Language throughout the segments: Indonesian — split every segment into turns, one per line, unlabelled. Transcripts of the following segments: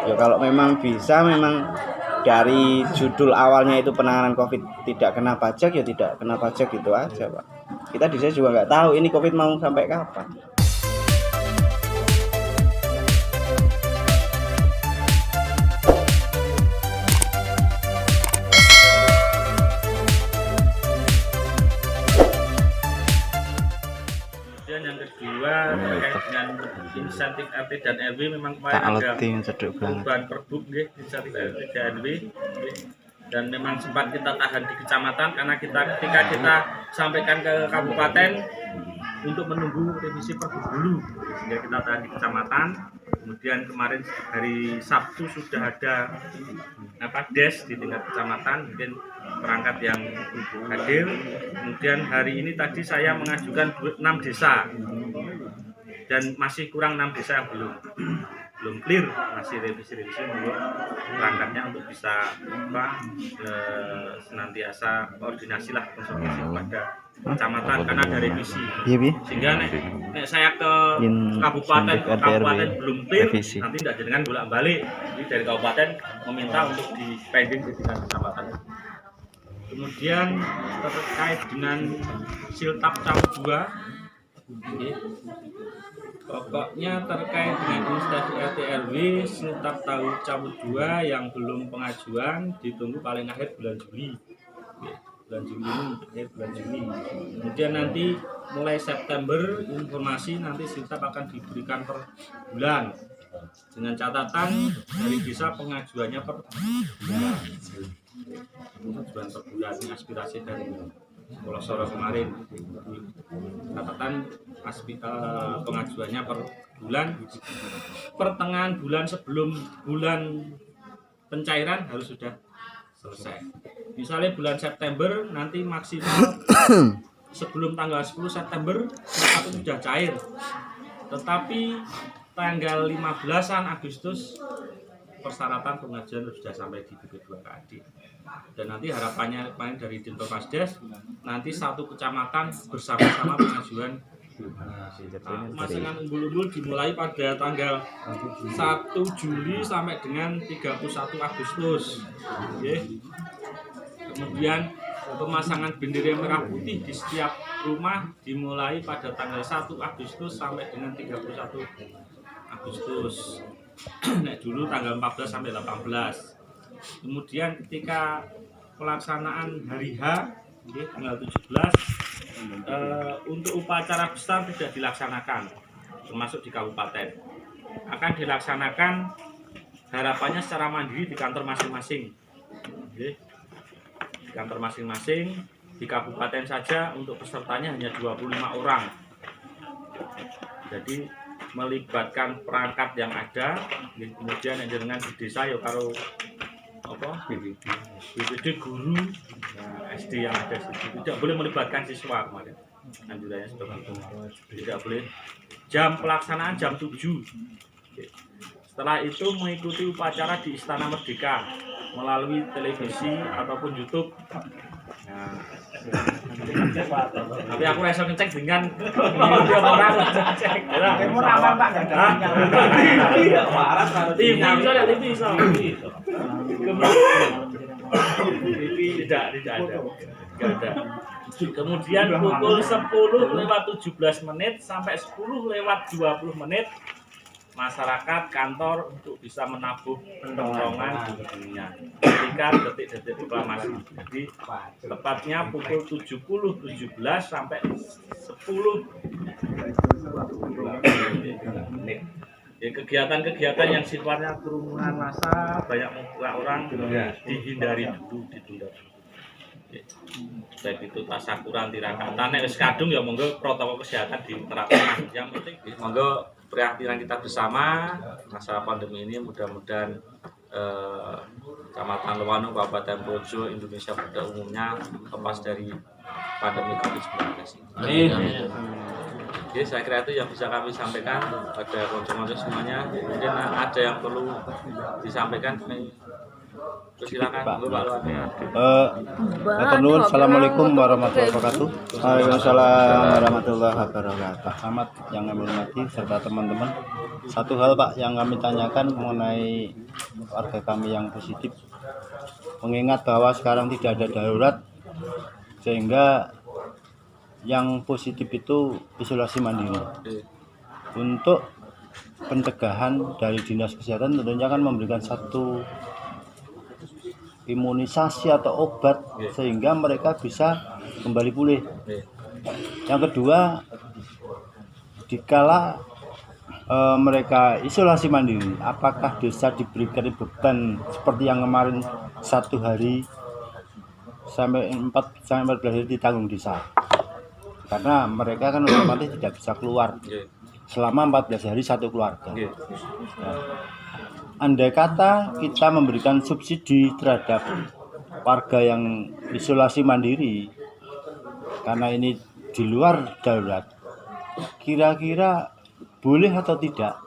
Ya kalau memang bisa, memang dari judul awalnya itu penanganan COVID tidak kena pajak, ya tidak kena pajak gitu aja, Pak. Kita di sini juga nggak tahu ini COVID mau sampai kapan.
Yang kedua terkait dengan insentif RT dan RW, memang kemarin ada perubahan perbuk insentif RT dan RW, dan memang sempat kita tahan di kecamatan karena ketika kita sampaikan ke kabupaten untuk menunggu revisi perbuk dulu, sehingga kita tahan di kecamatan. Kemudian kemarin hari Sabtu sudah ada des di tingkat kecamatan, mungkin perangkat yang hadir. Kemudian hari ini tadi saya mengajukan 6 desa dan masih kurang 6 desa yang belum clear, masih revisi untuk perangkatnya untuk bisa senantiasa koordinasi lah, konsultasi kepada kecamatan karena ada revisi. Sehingga nek saya ke kabupaten belum clear, nanti tidak jenengan bolak-balik. Jadi dari kabupaten meminta untuk di pending di tingkat kecamatan. Kemudian terkait dengan siltap cawu 2, pokoknya terkait dengan instansi RT RW siltap cawu 2 yang belum pengajuan ditunggu paling akhir bulan Juli. Bulan Juni. Kemudian nanti mulai September informasi nanti siltap akan diberikan per bulan dengan catatan dari desa pengajuannya per bulan. Pengajuan per bulan ini aspirasi dari Sekolah Soro kemarin. Catatan pengajuannya per bulan, pertengahan bulan sebelum bulan pencairan harus sudah selesai. Misalnya bulan September nanti maksimal sebelum tanggal 10 September itu sudah cair. Tetapi tanggal 15-an Agustus persyaratan pengajuan sudah sampai di BP2KAD. Dan nanti harapannya dari Dinpopasdes nanti satu kecamatan bersama-sama pengajuan. Pemasangan umbul-umbul dimulai pada tanggal 1 Juli sampai dengan 31 Agustus. Kemudian pemasangan bendera merah putih di setiap rumah dimulai pada tanggal 1 Agustus sampai dengan 31 Agustus. Nek dulu tanggal 14 sampai 18. Kemudian ketika pelaksanaan hari H tanggal 17 untuk upacara besar tidak dilaksanakan, termasuk di kabupaten. Akan dilaksanakan harapannya secara mandiri di kantor masing-masing. Di kantor masing-masing, di kabupaten saja untuk pesertanya hanya 25 orang. Jadi melibatkan perangkat yang ada, kemudian yang dengan di desa ya karo BPD guru, SD yang ada di situ. Tidak boleh melibatkan siswa kemarin. Anjurannya seperti itu. Tidak boleh. Jam pelaksanaan jam 7. Setelah itu mengikuti upacara di Istana Merdeka melalui televisi ataupun YouTube. Tapi aku rasa ngecek dengan video orang ngecek.
Mau aman Pak,
TV bisa. Tidak ada. Kemudian pukul 10:17 sampai 10:20 masyarakat kantor untuk bisa menabuh pendorongan dukungannya ketika detik-detik proklamasi. Jadi tepatnya pukul 70:17 sampai 10:20. Kegiatan-kegiatan yang sifatnya kerumunan massa, banyak orang dihindari dulu, ditunda dulu. Baik itu tasakuran, tirakatan, nek wis kadung ya monggo protokol kesehatan diterapkan. Yang penting monggo perhatian kita bersama masalah pandemi ini, mudah-mudahan Kecamatan Lewanu, Kabupaten Projo, Indonesia pada umumnya lepas dari pandemi COVID-19 ini. Oke, saya kira itu yang bisa kami sampaikan pada konco-konco semuanya. Mungkin ada yang perlu disampaikan. Silakan Pak Luan.
Assalamualaikum warahmatullahi wabarakatuh. Waalaikumsalam warahmatullahi wabarakatuh. Ahmad yang kami hormati serta teman-teman.
Satu hal Pak yang kami tanyakan mengenai warga kami yang positif, mengingat bahwa sekarang tidak ada darurat sehingga yang positif itu isolasi mandiri. Untuk pencegahan dari Dinas Kesehatan tentunya akan memberikan satu imunisasi atau obat sehingga mereka bisa kembali pulih. Yang kedua, dikala mereka isolasi mandiri, apakah desa diberikan beban seperti yang kemarin 1 hari sampai 14 hari ditanggung desa, karena mereka kan otomatis tidak bisa keluar selama 14 hari satu keluarga. Andai kata kita memberikan subsidi terhadap warga yang isolasi mandiri karena ini di luar darurat, kira-kira boleh atau tidak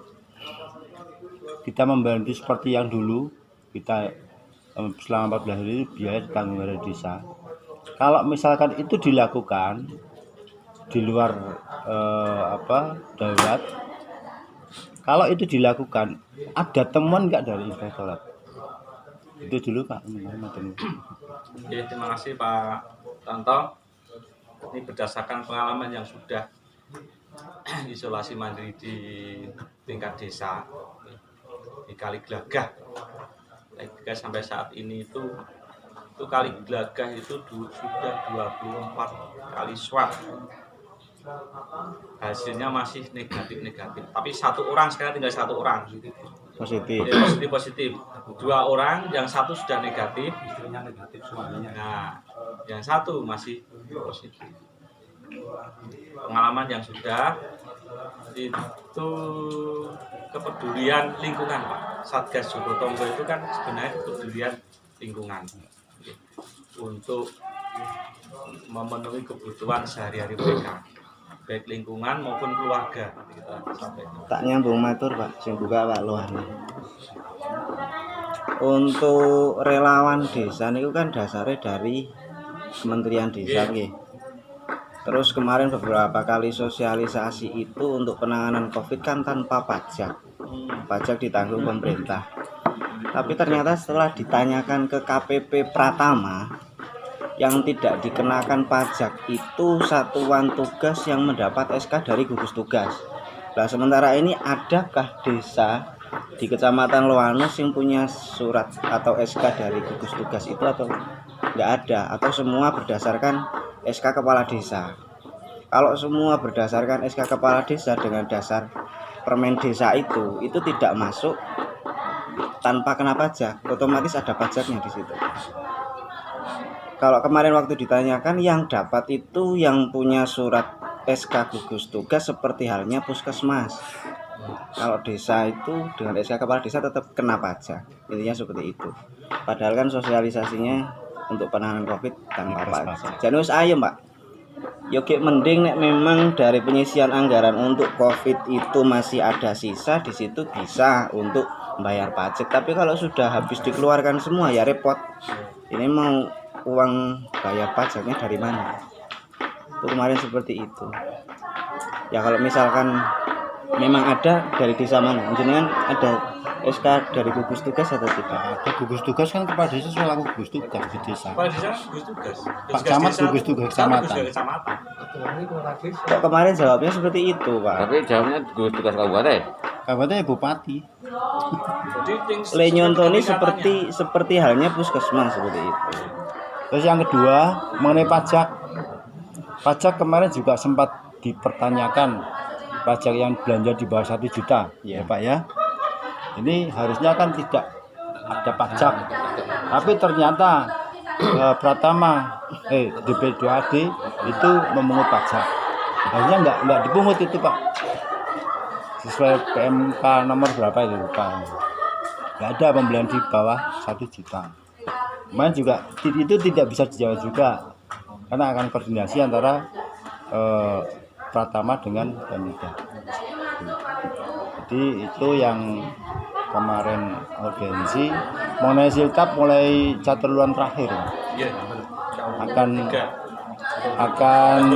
kita membantu seperti yang dulu kita selama 14 hari itu biaya ditanggung oleh desa. Kalau misalkan itu dilakukan di luar darurat, kalau itu dilakukan ada temuan nggak dari inspektorat? Itu dulu Pak.
Oke, terima kasih Pak Tanto. Ini berdasarkan pengalaman yang sudah isolasi mandiri di tingkat desa di Kali Glagah. Sampai saat ini itu Kali Glagah itu sudah 24 kali swab. Hasilnya masih negatif, tapi 1 orang, sekarang tinggal 1 orang positif. 2 orang, yang 1 sudah negatif, nah yang 1 masih positif. Pengalaman yang sudah itu kepedulian lingkungan Pak. Satgas Jogotongo itu kan sebenarnya kepedulian lingkungan untuk memenuhi kebutuhan sehari-hari mereka, baik lingkungan maupun keluarga.
Tak nyambung matur Pak, sing buka Pak Luhani. Untuk relawan desa niku kan dasarnya dari Kementerian Desa nggih. Terus kemarin beberapa kali sosialisasi itu untuk penanganan Covid kan tanpa pajak. Pajak ditanggung pemerintah. Tapi ternyata setelah ditanyakan ke KPP Pratama, yang tidak dikenakan pajak itu satuan tugas yang mendapat SK dari gugus tugas. Nah, sementara ini adakah desa di Kecamatan Loanes yang punya surat atau SK dari gugus tugas itu atau nggak ada? Atau semua berdasarkan SK Kepala Desa? Kalau semua berdasarkan SK Kepala Desa dengan dasar Permen Desa itu tidak masuk tanpa kena pajak, otomatis ada pajaknya di situ. Kalau kemarin waktu ditanyakan yang dapat itu yang punya surat SK gugus tugas seperti halnya puskesmas. Kalau desa itu dengan SK Kepala Desa tetap kena pajak, intinya seperti itu. Padahal kan sosialisasinya untuk penanganan Covid tanpa pajak. Jadi wis ayo Mbak. Yogi mending nek memang dari penyisian anggaran untuk Covid itu masih ada sisa, di situ bisa untuk bayar pajak. Tapi kalau sudah habis dikeluarkan semua ya repot. Ini mau uang bayar pajaknya dari mana? Itu kemarin seperti itu. Ya kalau misalkan memang ada dari desa mana? Jenengan ada SK dari gugus tugas atau tidak?
Ada gugus tugas kan kepala desa selaku gugus tugas di desa.
Kepala desa gugus tugas.
Pak Camat gugus tugas kecamatan.
Kok kemarin jawabnya seperti itu, Pak?
Tapi jawabnya gugus tugas kabupaten.
Kabupaten bupati.
Lenyontoni seperti halnya puskesmas seperti itu.
Terus yang kedua mengenai pajak. Pajak kemarin juga sempat dipertanyakan, pajak yang belanja di bawah 1 juta, ya Pak ya. Ini harusnya kan tidak ada pajak, tapi ternyata Pratama DP2AD itu memungut pajak. Harusnya nggak dipungut itu Pak. Sesuai PMK nomor berapa itu lupa. Nggak ada pembelian di bawah 1 juta. Kemarin juga itu tidak bisa dijawab juga, karena akan koordinasi antara Pratama dengan Pemda. Jadi itu yang kemarin audiensi mengenai siltap mulai caturluan terakhir akan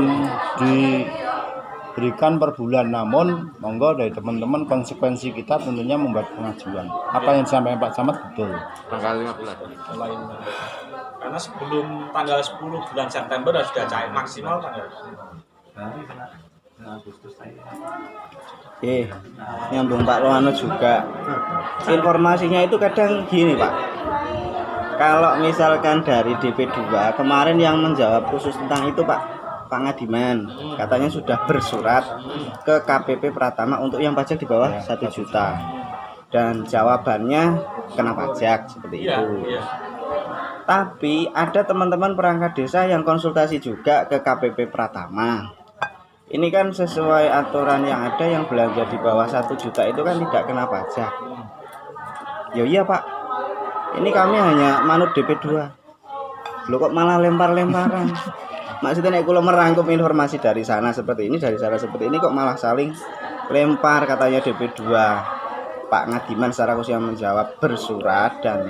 berikan per bulan. Namun monggo dari teman-teman konsekuensi kita tentunya membuat pengajuan. Apa yang disampaikan Pak Camat betul.
Tanggal 15.
Karena sebelum tanggal 10 bulan September sudah cair maksimal tanggal.
Nyambung Pak Loano juga. Informasinya itu kadang gini Pak. Kalau misalkan dari DP2 kemarin yang menjawab khusus tentang itu Pak Ngadiman, katanya sudah bersurat ke KPP Pratama untuk yang pajak di bawah 1 juta. Dan jawabannya kena pajak seperti itu. Tapi ada teman-teman perangkat desa yang konsultasi juga ke KPP Pratama. Ini kan sesuai aturan yang ada, yang belanja di bawah 1 juta itu kan tidak kena pajak. Ya iya Pak, ini kami hanya manut DP2. Loh kok malah lempar-lemparan. Maksudnya nek kula merangkum informasi dari sana seperti ini, dari sana seperti ini, kok malah saling lempar. Katanya DP2. Pak Ngadiman secara khusus yang menjawab bersurat dan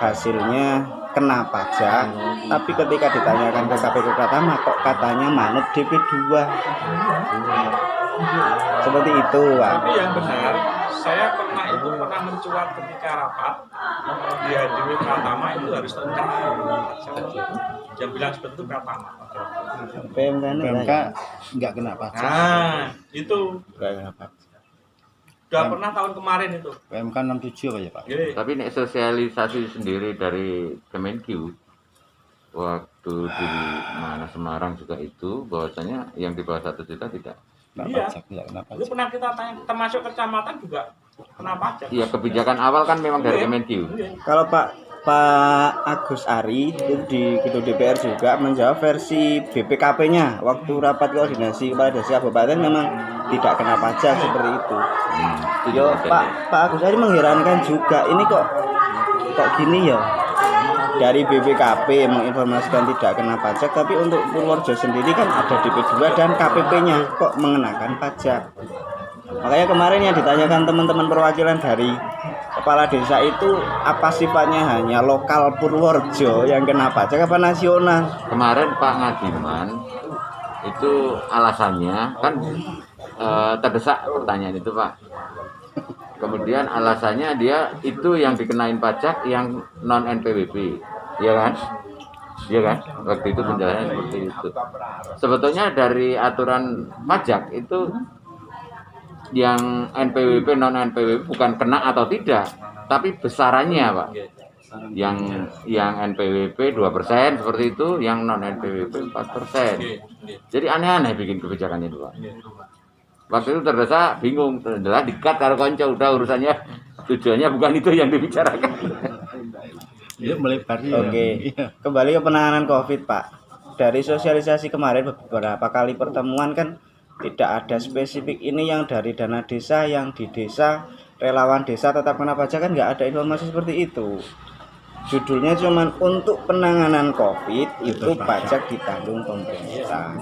hasilnya kena pajak. Tapi ketika ditanyakan ke KPP Pratama, kok katanya manut DP2. Seperti itu Pak.
Tapi yang benar, saya pernah mencuat ketika rapat di HDW Pratama itu harus tentang yang bilang seperti itu Pratama.
PMK nggak kena pajak.
Nah, itu
Nggak kena pajak.
udah pernah tahun kemarin itu.
PMK 67 apa ya Pak?
Tapi nek sosialisasi sendiri dari Kemenkeu waktu di mana Semarang juga itu bahwasanya yang di bawah 1 juta tidak.
Nggak
Iya.
pajak, nggak kena
Itu
pajak.
pernah kita tanya, termasuk kecamatan juga kena pajak.
Iya, kebijakan awal kan memang dari Kemenkeu.
Kalau Pak Agus Ari itu di Gedung DPR juga menjawab versi BPKP-nya waktu rapat koordinasi kepala desa kabupaten memang tidak kena pajak seperti itu. Yo Pak Agus Ari mengherankan juga, ini kok gini ya. Dari BPKP menginformasikan tidak kena pajak, tapi untuk Purworejo sendiri kan ada DP2 dan KPP-nya kok mengenakan pajak. Makanya kemarin yang ditanyakan teman-teman perwakilan dari kepala desa itu apa sifatnya hanya lokal Purworejo yang kena pajak apa nasional?
Kemarin Pak Ngadiman itu alasannya kan terdesak pertanyaan itu Pak. Kemudian alasannya dia itu yang dikenain pajak yang non NPWP, ya kan? Iya kan? Waktu itu penjelasannya seperti itu. Sebetulnya dari aturan pajak itu yang NPWP non NPWP bukan kena atau tidak, tapi besarannya Pak. Yang NPWP 2% seperti itu, yang non NPWP 4%. Jadi aneh-aneh bikin kebijakan itu Pak. Waktu itu terdesak bingung, adalah dikat karo konco, udah urusannya tujuannya bukan itu yang dibicarakan.
Yuk melebar.
Oke. Kembali ke penanganan Covid Pak. Dari sosialisasi kemarin beberapa kali pertemuan kan tidak ada spesifik ini yang dari dana desa, yang di desa relawan desa tetap kena pajak, kan nggak ada informasi seperti itu. Judulnya cuman untuk penanganan Covid itu pajak ditanggung pemerintah.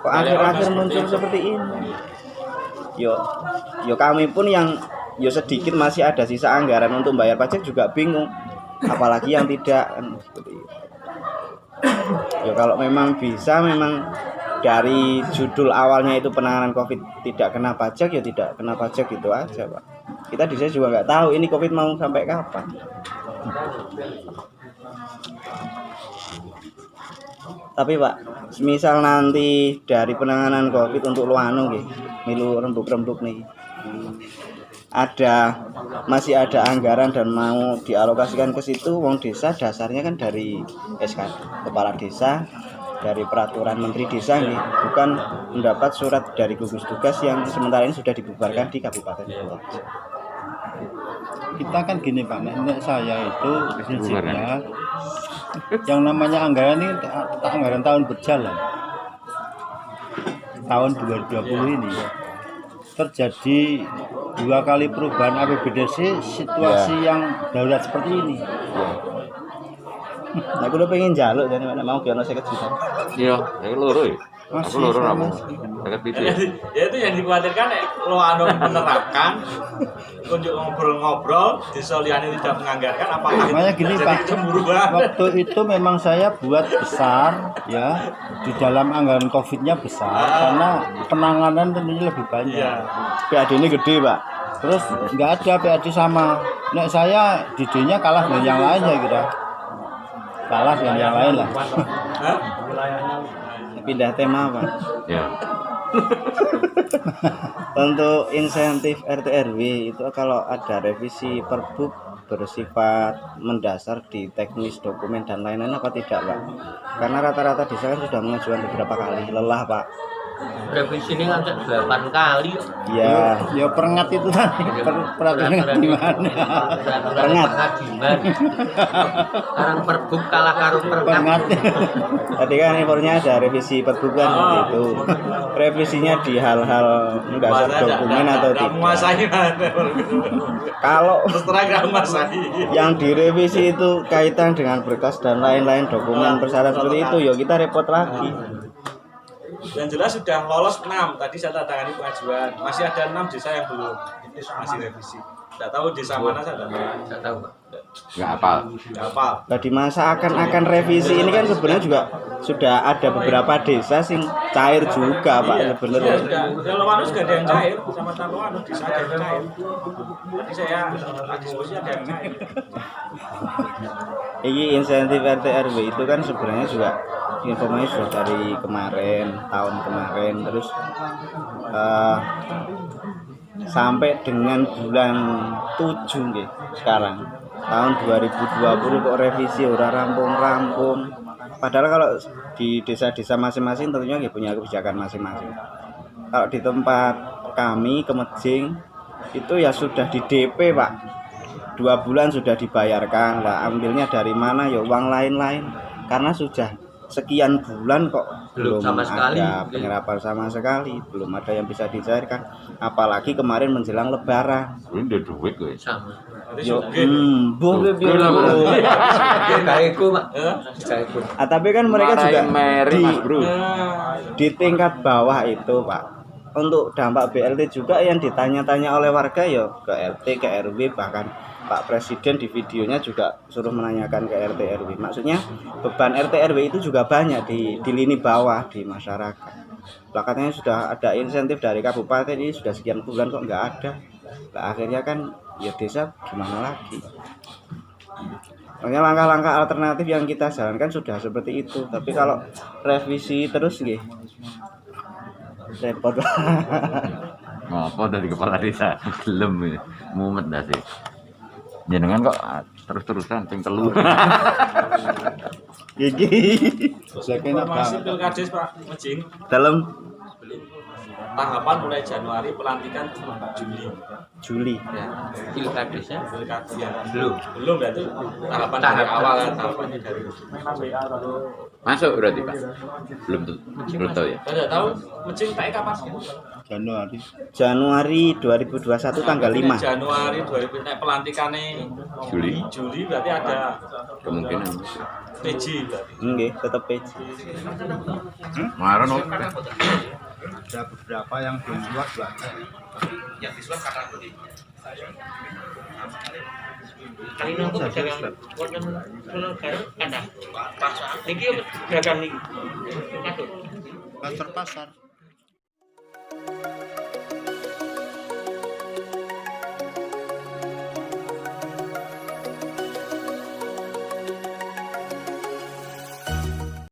Kok akhir-akhir muncul seperti ini? Yo kami pun yang sedikit masih ada sisa anggaran untuk bayar pajak juga bingung. Apalagi yang tidak kan seperti itu. Kalau memang bisa, memang dari judul awalnya itu penanganan Covid tidak kena pajak, ya tidak kena pajak gitu aja Pak. Kita di sini juga nggak tahu ini Covid mau sampai kapan. Tapi Pak, misal nanti dari penanganan Covid untuk Loano nggih, milu rembuk-rembuk nih, masih ada anggaran dan mau dialokasikan ke situ, wong desa dasarnya kan dari SK kepala desa, dari peraturan menteri desa nih, bukan mendapat surat dari gugus tugas yang sementara ini sudah dibubarkan di Kabupaten Purworejo.
Kita kan gini Pak, nenek saya itu prinsipnya yang namanya anggaran ini anggaran tahun berjalan. Tahun 2020 ini terjadi 2 kali perubahan APBDC situasi yang darurat seperti ini.
Nah, aku udah pengen jaluk dan mau kiono 50 juta.
Iya, loro ya.
Masih
Aku loro
sama.
aku. Dekat pitu ya.
Ya itu yang dikhawatirkan lo anu menerapkan kunjuk ngobrol-ngobrol desa liyane tidak menganggarkan apakah
Makanya gini
jadi
Pak,
kecemburuan.
waktu itu memang saya buat besar ya, di dalam anggaran COVID-nya besar karena penanganan tentunya lebih banyak.
Iya.
PAD ini gede Pak.
Terus nggak ada PAD sama. Nek saya D-nya kalah dengan yang lain ya kira. Kalah dengan yang lain lah.
Hah?
Pindah tema Pak.
Ya.
Untuk insentif RT RW itu kalau ada revisi Perbup bersifat mendasar di teknis dokumen dan lain-lain apa tidak Pak? Karena rata-rata desa kan sudah mengajukan beberapa kali, lelah Pak.
Revisi ini kan 8 kali.
Ya,
Ya perengat itu tadi, peraturan gimana?
Perengat.
Pengadilan. Sekarang Perbup kalah karo
Perengat.
tadi kan infonya ada revisi Perbup kan seperti itu. Revisinya di hal-hal mendasar dokumen atau
Nggak
tidak?
menguasai
Kalau
terus terang nggak menguasai.
yang direvisi itu kaitan dengan berkas dan lain-lain dokumen persyaratan seperti itu, ya kita repot lagi.
Yang jelas sudah lolos 6. Tadi saya tangani pengajuan. Masih ada 6 desa yang belum. Masih revisi. Tidak tahu desa mana saya tidak tahu.
Enggak tahu, Pak.
Enggak hafal.
Tidak hafal.
Nah, di masa akan revisi ini kan sebenarnya juga sudah ada beberapa desa sing cair juga Pak sebenarnya.
Kalau Wanu juga ada yang cair sama Tamu Wanu desa ada yang cair. Tadi saya diskusi ada yang cair.
Ini insentif RT RW itu kan sebenarnya juga informasi sudah dari kemarin, tahun kemarin, terus sampai dengan bulan 7 nih sekarang tahun 2020 kok revisi udah rampung-rampung. Padahal kalau di desa-desa masing-masing tentunya ya punya kebijakan masing-masing. Kalau di tempat kami Kemejing itu ya sudah di DP Pak, 2 bulan sudah dibayarkan lah. Ambilnya dari mana ya uang lain-lain karena sudah sekian bulan kok belum
sama sekali.
ada penyerapan sama sekali, belum ada yang bisa dicairkan, apalagi kemarin menjelang lebaran.
Ini udah duit gue.
Sama.
Yo, boleh
Kaiku, Pak. Kaiku.
tapi kan mereka juga
Mary,
di,
Mas Bro.
di tingkat bawah itu Pak, untuk dampak BLT juga yang ditanya-tanya oleh warga ya ke RT, ke RW, bahkan Pak Presiden di videonya juga suruh menanyakan ke RT RW. Maksudnya beban RT RW itu juga banyak di lini bawah di masyarakat. Lah katanya sudah ada insentif dari kabupaten, ini sudah sekian bulan kok nggak ada. Lah akhirnya kan ya desa gimana lagi. Makanya langkah-langkah alternatif yang kita jalankan sudah seperti itu. Tapi kalau revisi terus nggih repot.
Apa dari kepala desa gelem ini. Mumet dah sih. Jenengan kok terus-terusan ping telu.
Gigi
Saya kena
Informasi
Bang.
Pilkades Pak Mejing.
dalam
Tahapan mulai Januari, pelantikan Juli.
Juli.
Ya.
Pilkadesnya
Pilkades ya.
belum.
Berarti tahapan dari awal kan, tahapannya dari.
Masuk berarti Pak. Belum tahu ya.
Tidak tahu Mejing tak kapan?
Januari.
Januari 2021 tanggal 5.
Januari 2000 nek pelantikannya Juli berarti ada
Kemungkinan.
PJ berarti.
Nggih, tetep PJ.
Kemarin
Ada beberapa yang belum keluar juga ada.
Kali nunggu pedagang wonten Solo Garut ada. Niki dagang niki.
Pasar-pasar.